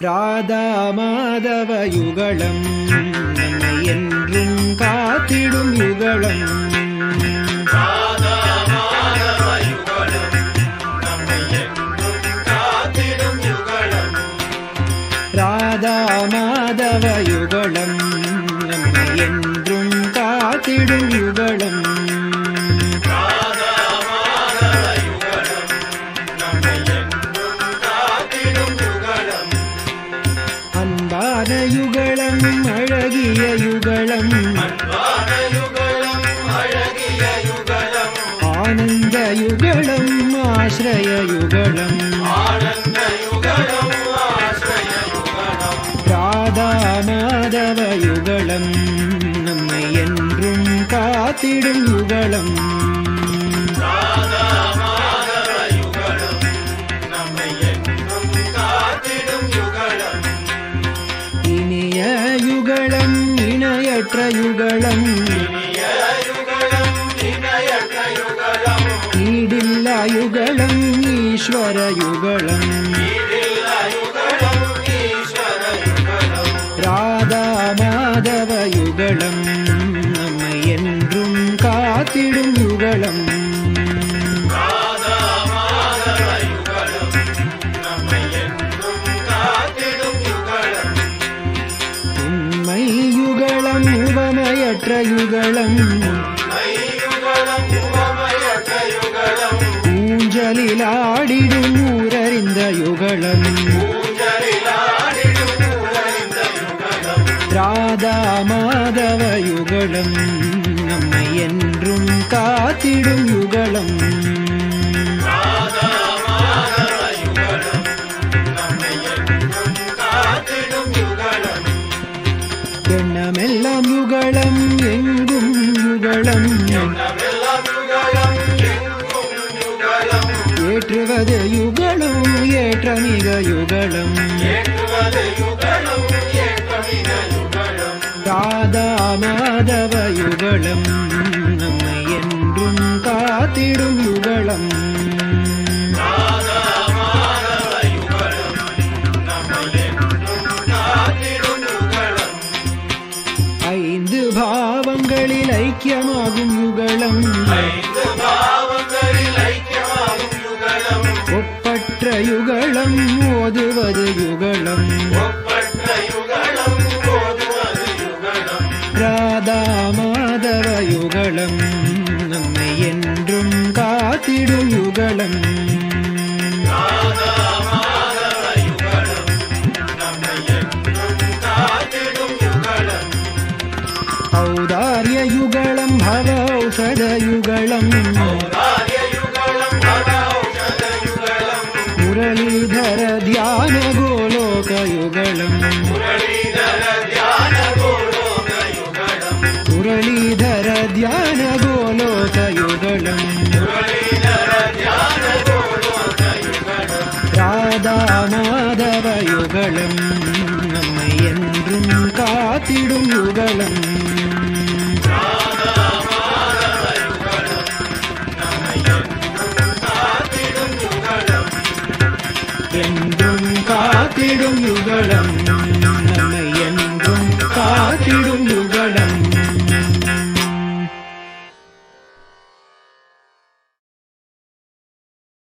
ராதா மாதவ யுகலம் நம்மை என்றும் காத்திடும் யுகலம். ராதா மாதவ யுகலம் நம்மை என்றும் காத்திடும் யுகலம். ராதா மாதவ யுகலம் நம்மை என்றும் காத்திடும் யுகலம். அன்பான யுகலம் அழகிய யுகலம், ஆனந்த யுகலம் ஆஸ்ரய யுகலம். ராதா மாதவ யுகலம் நம்மை என்றும் காத்திடும் யுகலம். இனிய யுகலம் இணையற்ற யுகலம், ஈடில்லா யுகலம் ஈஸ்வர யுகலம். ராதா மாதவ யுகலம் நம்மை என்றும் காத்திடும் யுகலம். உண்மை யுகலம் உவமையற்ற யுகலம், ஊஞ்சலில் ஆடிடும் ஊரறிந்த யுகலம். ராதா மாதவ யுகலம் நம்மை என்றும் காத்திடும் யுகலம். எண்ணமெல்லாம் யுகலம் எங்கும் யுகலம், ஏற்றுவது யுகலம் ஏற்ற மிக யுகலம். ராதா மாதவ யுகலம் நம்மை என்றும் காத்திடும் யுகலம். ஐந்து பாவங்களில் ஐக்கியமாகும் யுகலம், ஒப்பற்ற யுகலம் ஓதுவது யுகலம். ராதா மாதவ யுகலம் நம்மை என்றும் காத்திடும் யுகலம். ஔதார்ய யுகலம் பவ ஔஷத யுகலம், முரளீதர தியான கோலோக யுகலம். முரளீதர தியான கோலோக யுகலம். ராதா மாதவ யுகலம் நம்மை என்றும் காத்திடும் யுகலம். என்றும் காத்திடும் யுகலம் நம்மை என்றும் காத்திடும்